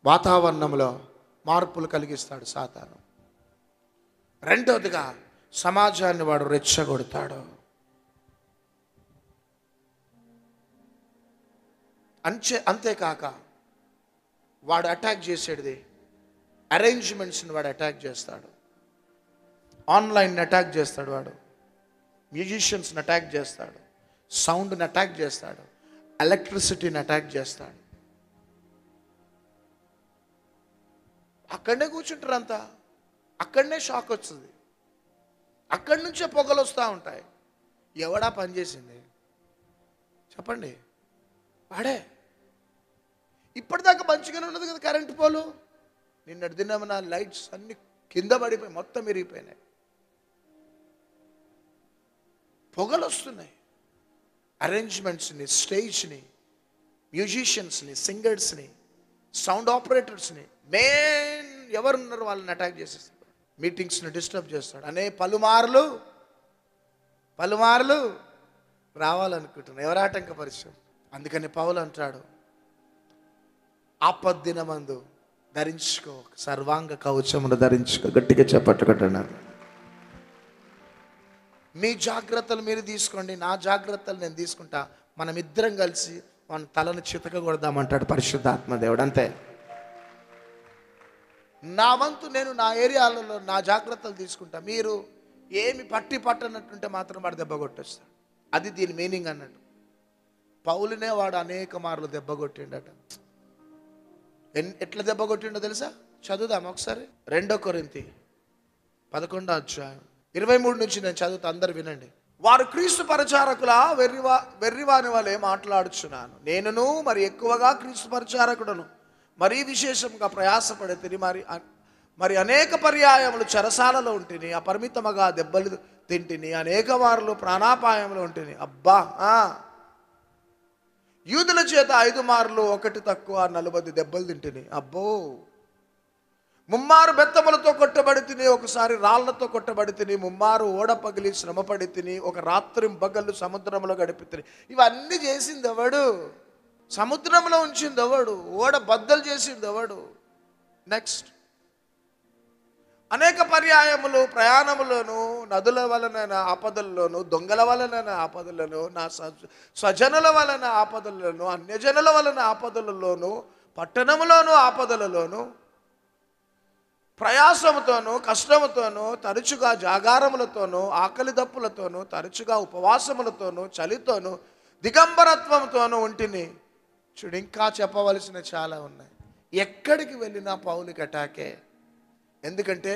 వాతావరణంలో మార్పులు కలిగిస్తాడు సాతాను. రెండవదిగా సమాజాన్ని వాడు రెచ్చగొడతాడు. అంతేకాక వాడు అటాక్ చేసేది అరేంజ్మెంట్స్ని వాడు అటాక్ చేస్తాడు. ఆన్లైన్ని అటాక్ చేస్తాడు, వాడు మ్యూజిషియన్స్ని అటాక్ చేస్తాడు, సౌండ్ని అటాక్ చేస్తాడు, ఎలక్ట్రిసిటీని అటాక్ చేస్తాడు. అక్కడనే కూర్చుంటారు అంతా, అక్కడనే షాక్ వస్తుంది, అక్కడి నుంచే పొగలు వస్తూ ఉంటాయి. ఎవడా పనిచేసింది చెప్పండి? వాడే. ఇప్పటిదాకా మంచిగానే ఉన్నది కదా కరెంటు పోలు, నిన్నటి దినమున లైట్స్ అన్ని కింద పడిపోయి మొత్తం విరిగిపోయినాయి, పొగలు వస్తున్నాయి. అరేంజ్మెంట్స్ని, స్టేజ్ని, మ్యూజిషియన్స్ని, సింగర్స్ని, సౌండ్ ఆపరేటర్స్ని, మెయిన్ ఎవరున్నారు వాళ్ళని అటాక్ చేసేస్తాడు. మీటింగ్స్ని డిస్టర్బ్ చేస్తాడు. పలుమార్లు రావాలనుకుంటున్నాను, ఎవరు ఆటంకపరిచారు. అందుకని పౌలు అంటాడు, ఆపద్దినమందు ధరించుకో, సర్వాంగ కవచమును ధరించుకో. గట్టిగా చెప్పట్టుకుంటున్నారు. మీ జాగ్రత్తలు మీరు తీసుకోండి, నా జాగ్రత్తలు నేను తీసుకుంటా, మనం ఇద్దరం కలిసి మన తలను చితకగొడదామంటాడు పరిశుద్ధాత్మ దేవుడు. అంతే. నా వంతు నేను నా ఏరియాలలో నా జాగ్రత్తలు తీసుకుంటా, మీరు ఏమి పట్టనట్టుంటే మాత్రం వాడు దెబ్బ కొట్టేస్తాడు. అది దీని మీనింగ్ అన్నట్టు. పౌలునే వాడు అనేక మార్లు దెబ్బ కొట్టిండట. ఎట్లా దెబ్బ కొట్టిండో తెలుసా? చదువుదాం ఒకసారి. 2 కొరింథీ 11వ అధ్యాయం 23 నుంచి నేను చదువుతా, అందరు వినండి. వారు క్రీస్తు పరిచారకుల వెర్రివాని వలె మాట్లాడుచున్నాను. నేనును మరి ఎక్కువగా క్రీస్తు పరిచారకుడను, మరీ విశేషంగా ప్రయాసపడే తిని మరి అనేక పర్యాయములు చెరసాలలో ఉంటిని, అపరిమితముగా దెబ్బలు తింటిని, అనేక మార్లు ప్రాణాపాయంలో ఉంటిని. అబ్బా, యూదుల చేత 5 మార్లు 1 తక్కువ 40 దెబ్బలు తింటిని. అబ్బో, 3 మారు బెత్తములతో కొట్టబడి తిని, ఒకసారి రాళ్లతో కొట్టబడి తిని, 3 మారు ఓడ పగిలి శ్రమపడి తిని, ఒక రాత్రి పగళ్ళు సముద్రంలో గడిపి తిని. ఇవన్నీ చేసింది ఎవడు? సముద్రంలో ఉంచింది ఎవడు? ఓడ బద్దలు చేసింది ఎవడు? నెక్స్ట్, అనేక పర్యాయములు ప్రయాణములను, నదుల వలన ఆపదల్లోను, దొంగల వలన ఆపదలను, నా స్వజనుల వలన ఆపదలను, అన్యజనుల వలన ఆపదలలోను, పట్టణములోను ఆపదలలోను, ప్రయాసముతోనూ కష్టముతోనూ, తరచుగా జాగారములతోనూ, ఆకలి దప్పులతోనూ, తరచుగా ఉపవాసములతోనూ, చలితోనూ, దిగంబరత్వంతోనూ ఉంటిని. చూడు, ఇంకా చెప్పవలసిన చాలా ఉన్నాయి. ఎక్కడికి వెళ్ళినా పౌలుకి అటాకే. ఎందుకంటే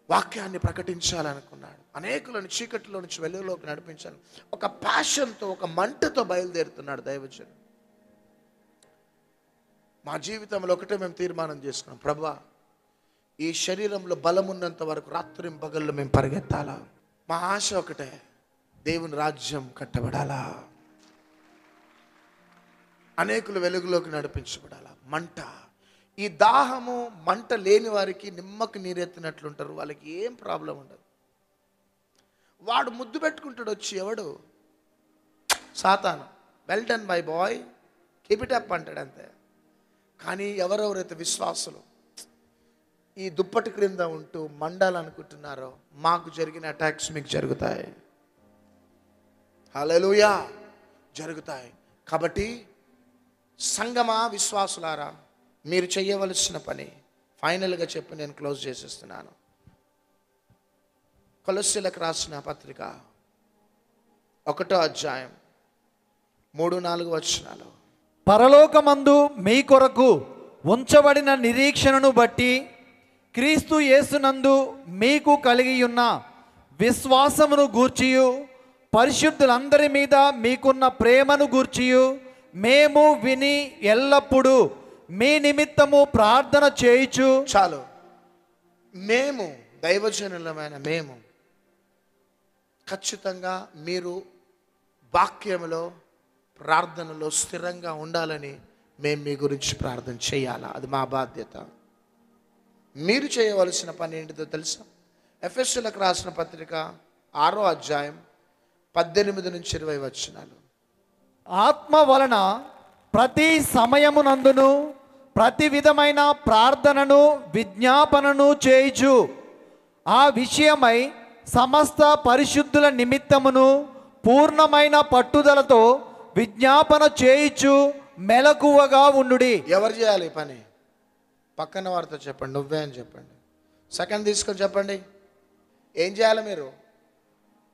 వాక్యాన్ని ప్రకటించాలనుకున్నాడు, అనేకులను చీకటిలో నుంచి వెలుగులోకి నడిపించాలి. ఒక ప్యాషన్తో, ఒక మంటతో బయలుదేరుతున్నాడు దైవజనుడు. మా జీవితంలో ఒకటే మేము తీర్మానం చేసుకున్నాం, ప్రభువా ఈ శరీరంలో బలం ఉన్నంత వరకు రాత్రింపగళ్ళు మేము పరిగెత్తాలా. మా ఆశ ఒకటే, దేవుని రాజ్యం కట్టబడాలా, అనేకులు వెలుగులోకి నడిపించబడాలా. మంట, ఈ దాహము మంట లేని వారికి నిమ్మకు నీరెత్తినట్లుంటారు. వాళ్ళకి ఏం ప్రాబ్లం ఉండదు. వాడు ముద్దు పెట్టుకుంటాడు వచ్చి, ఎవడు? సాతాను. Well done my boy, keep it up అంటాడు అంతే. కానీ ఎవరెవరైతే విశ్వాసులు ఈ దుప్పటి క్రింద ఉంటూ మండాలనుకుంటున్నారో, మాకు జరిగిన అటాక్స్ మీకు జరుగుతాయి. హల్లెలూయా, జరుగుతాయి. కాబట్టి సంగమా, విశ్వాసులారా, మీరు చేయవలసిన పని ఫైనల్గా చెప్పి నేను క్లోజ్ చేసేస్తున్నాను. కొలస్సీలకు రాసిన పత్రిక 1వ అధ్యాయం 3-4 వచనాలు. పరలోకమందు మీ కొరకు ఉంచబడిన నిరీక్షణను బట్టి క్రీస్తు యేసునందు మీకు కలిగి ఉన్న విశ్వాసమును గూర్చియు పరిశుద్ధులందరి మీద మీకున్న ప్రేమను గూర్చియు మేము విని ఎల్లప్పుడూ మీ నిమిత్తము ప్రార్థన చేయుచు. చాలు. మేము, దైవజనులమైన మేము ఖచ్చితంగా మీరు వాక్యములో ప్రార్థనలో స్థిరంగా ఉండాలని మేము మీ గురించి ప్రార్థన చేయాలా. అది మా బాధ్యత. మీరు చేయవలసిన పని ఏంటిదో తెలుసా? ఎఫెసీయులకు రాసిన పత్రిక 6వ అధ్యాయం 18-20 వచనాలు. ఆత్మ వలన ప్రతి సమయమునందును ప్రతి విధమైన ప్రార్థనను విజ్ఞాపనను చేయుచు ఆ విషయమై సమస్త పరిశుద్ధుల నిమిత్తమును పూర్ణమైన పట్టుదలతో విజ్ఞాపన చేయుచు మెలకువగా ఉండుడి. ఎవరు చేయాలి ఈ పని? పక్కన వారితో చెప్పండి, నువ్వే అని చెప్పండి. సెకండ్ తీసుకొని చెప్పండి, ఏం చేయాలి మీరు?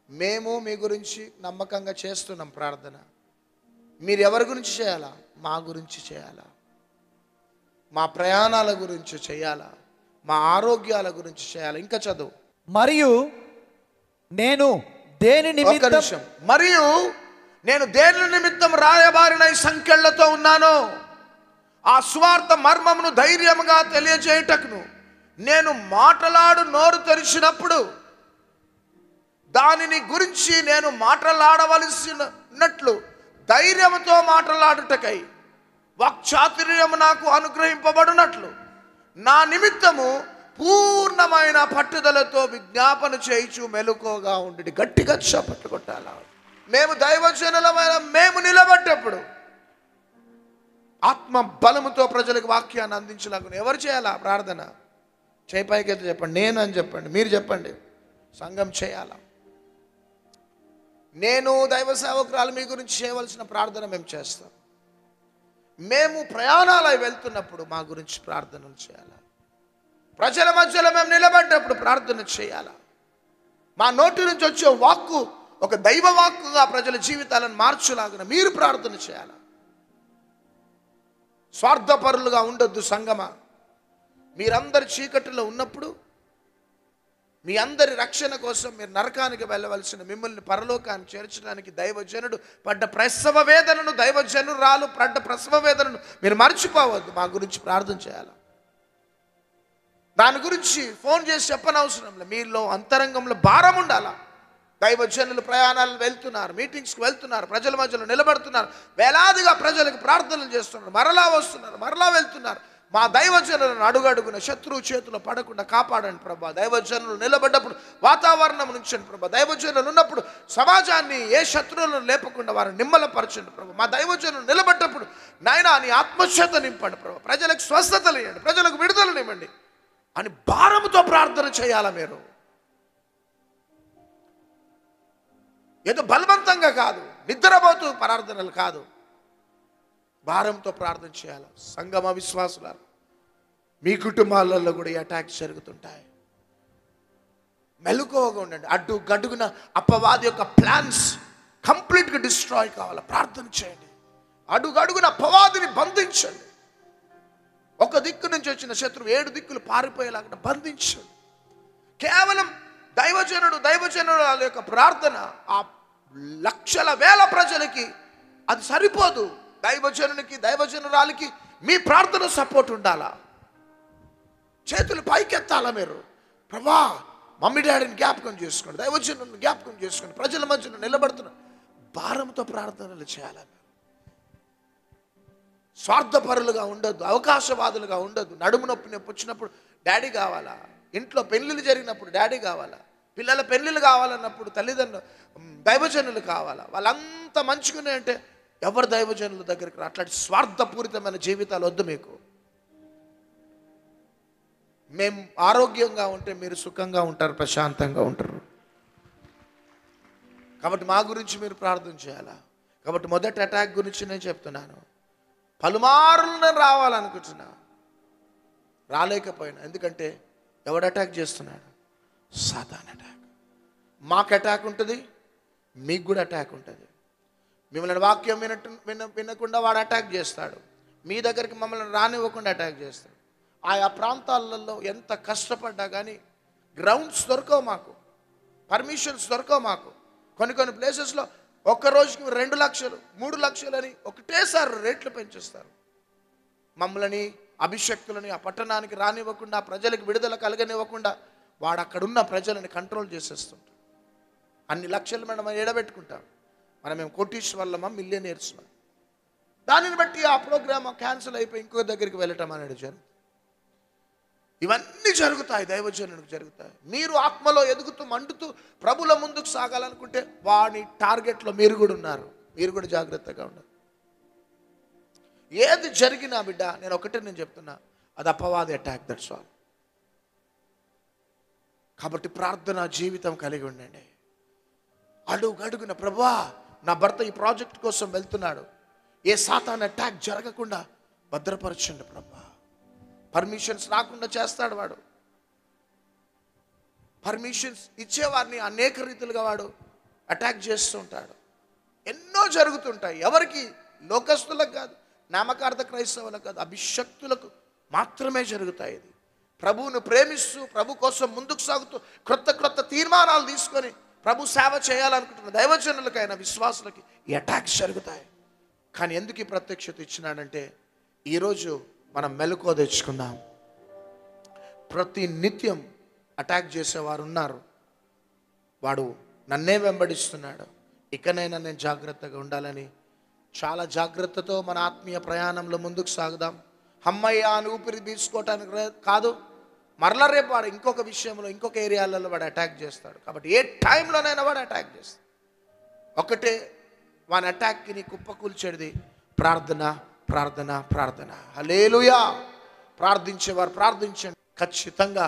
మేము మీ గురించి నమ్మకంగా చేస్తున్నాం ప్రార్థన. మీరు ఎవరి గురించి చేయాలా? మా గురించి చేయాలా, మా ప్రయాణాల గురించి చేయాలా, మా ఆరోగ్యాల గురించి చేయాలా. ఇంకా చదువు. మరియు నేను దేని నిమిత్తం మరియు నేను దేని నిమిత్తం రాయబారిన ఈ సంఖ్యలతో ఉన్నాను, ఆ సువార్త మర్మమును ధైర్యముగా తెలియజేయుటకును నేను మాటలాడు నోరు తెరిచినప్పుడు దానిని గురించి నేను మాట్లాడవలసినట్లు ధైర్యముతో మాట్లాడుటకై వాక్చాతుర్యము నాకు అనుగ్రహింపబడినట్లు నా నిమిత్తము పూర్ణమైన పట్టుదలతో విజ్ఞాపన చేయుచు మెలకువగా ఉండి. గట్టిగా చప్పట్లు కొట్టాలా. మేము దైవజనులమైన మేము నిలబడ్డప్పుడు ఆత్మ బలముతో ప్రజలకు వాక్యాన్ని అందించలాగా ఎవరు చేయాలా ప్రార్థన? చేపైకైతే చెప్పండి, నేను అని చెప్పండి, మీరు చెప్పండి. సంఘం చేయాలా. నేను దైవ సేవకురాలు మీ గురించి చేయవలసిన ప్రార్థన మేము చేస్తాం. మేము ప్రయాణాలై వెళ్తున్నప్పుడు మా గురించి ప్రార్థనలు చేయాలా. ప్రజల మధ్యలో మేము నిలబడ్డప్పుడు ప్రార్థన చేయాలా. మా నోటి నుంచి వచ్చే వాక్కు ఒక దైవ వాక్కుగా ప్రజల జీవితాలను మార్చులాగా మీరు ప్రార్థన చేయాలా. స్వార్థపరులుగా ఉండొద్దు సంగమా. మీరందరి చీకటిలో ఉన్నప్పుడు మీ అందరి రక్షణ కోసం మీరు నరకానికి వెళ్ళవలసిన మిమ్మల్ని పరలోకాన్ని చేర్చడానికి దైవజనుడు పడ్డ ప్రసవ వేదనను, దైవజనురాలు పడ్డ ప్రసవ వేదనను మీరు మర్చిపోవద్దు. మా గురించి ప్రార్థన చేయాలి. దాని గురించి ఫోన్ చేసి చెప్పనవసరం లేదు. మీలో అంతరంగంలో భారం ఉండాలా. దైవజనులు ప్రయాణాలు వెళ్తున్నారు, మీటింగ్స్కి వెళ్తున్నారు, ప్రజల మధ్యలో నిలబడుతున్నారు, వేలాదిగా ప్రజలకు ప్రార్థనలు చేస్తున్నారు, మరలా వస్తున్నారు, మరలా వెళ్తున్నారు. మా దైవజనులను అడుగడుగున శత్రువు చేతిలో పడకుండా కాపాడండి ప్రభా. దైవజనులు నిలబడ్డప్పుడు వాతావరణం నుంచండి ప్రభా. దైవజనులు ఉన్నప్పుడు సమాజాన్ని ఏ శత్రువులను లేపకుండా వారిని నిమ్మలపరచండి ప్రభా. మా దైవజనులు నిలబడ్డప్పుడు నాయనా నీ ఆత్మచేత నింపండి ప్రభా. ప్రజలకు స్వస్థతలు ఇవ్వండి, ప్రజలకు విడుదలనివ్వండి అని భారముతో ప్రార్థన చేయాలా. మీరు ఏదో బలవంతంగా కాదు, నిద్రపోతూ ప్రార్థనలు కాదు, భారంతో ప్రార్థన చేయాలి. సంగమ విశ్వాసులారు, మీ కుటుంబాలలో కూడా ఈ అటాక్స్ జరుగుతుంటాయి. మెలకువగా ఉండండి. గడ్డుగున అపవాది యొక్క ప్లాన్స్ కంప్లీట్గా డిస్ట్రాయ్ కావాలి. ప్రార్థన చేయండి. అడుగడుగున అపవాదిని బంధించండి. ఒక దిక్కు నుంచి వచ్చిన శత్రువు 7 దిక్కులు పారిపోయేలాగా బంధించండి. కేవలం దైవజనుడు యొక్క ప్రార్థన ఆ లక్షల వేల ప్రజలకి అది సరిపోదు. దైవజనునికి, దైవజనురాలికి మీ ప్రార్థన సపోర్ట్ ఉండాలా. చేతులు పైకెత్తాలా మీరు. ప్రభా, మమ్మీ డాడీని జ్ఞాపకం చేసుకోండి, దైవజనులను జ్ఞాపకం చేసుకోండి, ప్రజల మధ్యన నిలబడుతున్న భారంతో ప్రార్థనలు చేయాలని. స్వార్థపరులుగా ఉండొద్దు, అవకాశవాదులుగా ఉండొద్దు. నడుము నొప్పి వచ్చినప్పుడు డాడీ కావాలా, ఇంట్లో పెళ్ళిళ్ళు జరిగినప్పుడు డాడీ కావాలా, పిల్లల పెళ్ళిళ్ళు కావాలన్నప్పుడు తల్లిదండ్రులు దైవజనులు కావాలా. వాళ్ళంతా మంచిగానే అంటే ఎవరు దైవజనుల దగ్గరికి రా. అట్లాంటి స్వార్థపూరితమైన జీవితాలు వద్దు మీకు. మేము ఆరోగ్యంగా ఉంటే మీరు సుఖంగా ఉంటారు, ప్రశాంతంగా ఉంటారు. కాబట్టి మా గురించి మీరు ప్రార్థన చేయాలా. కాబట్టి మొదటి అటాక్ గురించి నేను చెప్తున్నాను. పలుమార్లు నేను రావాలనుకుంటున్నా, రాలేకపోయినా. ఎందుకంటే ఎవడు అటాక్ చేస్తున్నాడు? సాతాను అటాక్. మాకు అటాక్ ఉంటుంది, మీకు కూడా అటాక్ ఉంటుంది. మిమ్మల్ని వాక్యం వినకుండా వాడు అటాక్ చేస్తాడు. మీ దగ్గరికి మమ్మల్ని రానివ్వకుండా అటాక్ చేస్తాడు. ఆయా ప్రాంతాలలో ఎంత కష్టపడ్డా కానీ గ్రౌండ్స్ దొరకవు మాకు, పర్మిషన్స్ దొరకవు మాకు. కొన్ని ప్లేసెస్లో ఒక్క రోజుకి 2 లక్షలు 3 లక్షలు అని ఒకటేసారి రేట్లు పెంచేస్తారు. మమ్మల్ని అభిషక్తులని ఆ పట్టణానికి రానివ్వకుండా, ప్రజలకు విడుదల కలగనివ్వకుండా వాడు అక్కడున్న ప్రజలని కంట్రోల్ చేసేస్తుంటాడు. అన్ని లక్షలు మనం ఎడబెట్టుకుంటాం. మేము కోటీశ్వర్లమా, మిలియనీర్స్మా. దానిని బట్టి ఆ ప్రోగ్రామ్ క్యాన్సిల్ అయిపోయి ఇంకో దగ్గరికి వెళ్ళటం అనేది జరుగుతుంది. ఇవన్నీ జరుగుతాయి, దైవజనునికి జరుగుతాయి. మీరు ఆత్మలో ఎదుగుతూ మండుతూ ప్రభుల ముందుకు సాగాలనుకుంటే వాడి టార్గెట్లో మీరు కూడా ఉన్నారు. మీరు కూడా జాగ్రత్తగా ఉన్నారు. ఏది జరిగినా బిడ్డ, నేను చెప్తున్నా, అది అపవాది అటాక్, దట్స్ ఆల్. కాబట్టి ప్రార్థన జీవితం కలిగి ఉండండి. అడుగడుగున ప్రభువా, నా భర్త ఈ ప్రాజెక్ట్ కోసం వెళ్తున్నాడు, ఏ సాతాను అటాక్ జరగకుండా భద్రపరచండి ప్రభువా. పర్మిషన్స్ రాకుండా చేస్తాడు వాడు. పర్మిషన్స్ ఇచ్చేవారిని అనేక రీతిలుగా వాడు అటాక్ చేస్తూ ఉంటాడు. ఎన్నో జరుగుతుంటాయి. ఎవరికి? లోకస్తులకు కాదు, నామకార్థ క్రైస్తవులకు కాదు, అభిషక్తులకు మాత్రమే జరుగుతాయి. ఇది ప్రభువును ప్రేమిస్తూ ప్రభు కోసం ముందుకు సాగుతూ క్రొత్త తీర్మానాలు తీసుకొని ప్రభు సేవ చేయాలనుకుంటున్న దైవజనులకైనా విశ్వాసులకి ఈ అటాక్స్ జరుగుతాయి. కానీ ఎందుకు ఈ ప్రత్యక్షత ఇచ్చినాడంటే, ఈరోజు మనం మెలకువ తెచ్చుకుందాం. ప్రతి నిత్యం అటాక్ చేసేవారు ఉన్నారు. వాడు నన్నే వెంబడిస్తున్నాడు, ఇకనైనా నేను జాగ్రత్తగా ఉండాలని చాలా జాగ్రత్తతో మన ఆత్మీయ ప్రయాణంలో ముందుకు సాగుదాం. అమ్మయ్య అని ఊపిరి తీసుకోవటానికి కాదు, మరలా రేపు వాడు ఇంకొక విషయంలో, ఇంకొక ఏరియాలలో వాడు అటాక్ చేస్తాడు. కాబట్టి ఏ టైంలోనైనా వాడు అటాక్ చేస్తాడు. ఒకటే వాని అటాక్కి నీ కుప్పకూల్చేది ప్రార్థన, ప్రార్థన, ప్రార్థన. హల్లెలూయా. ప్రార్థించేవారు ప్రార్థించండి. ఖచ్చితంగా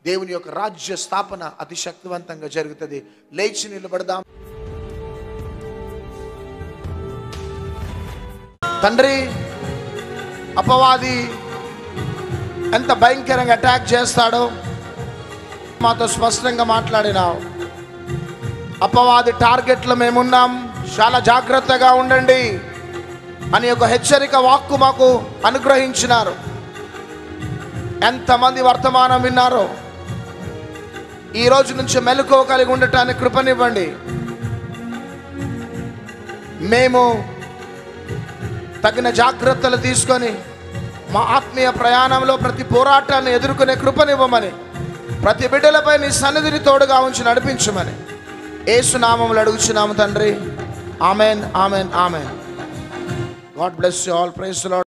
దేవుని యొక్క రాజ్య స్థాపన అతి శక్తివంతంగా జరుగుతుంది. లేచి నిలబడదాం. తండ్రి, అపవాది ఎంత భయంకరంగా అటాక్ చేస్తాడో మాతో స్పష్టంగా మాట్లాడినావు. అపవాది టార్గెట్లో మేమున్నాం, చాలా జాగ్రత్తగా ఉండండి అని ఒక హెచ్చరిక వాక్కు మాకు అనుగ్రహించినారు. ఎంతమంది వర్తమానం విన్నారో ఈ రోజు నుంచి మెలకువ కలిగి ఉండటానికి కృపనివ్వండి. మేము తగిన జాగ్రత్తలు తీసుకొని మా ఆత్మీయ ప్రయాణంలో ప్రతి పోరాటాన్ని ఎదుర్కొనే కృపనివ్వమని, ప్రతి బిడ్డలపై నీ సన్నిధిని తోడుగా ఉంచి నడిపించమని యేసు నామములో అడుగుచున్నాము తండ్రి. Amen, amen, amen. God bless you all. Praise the Lord.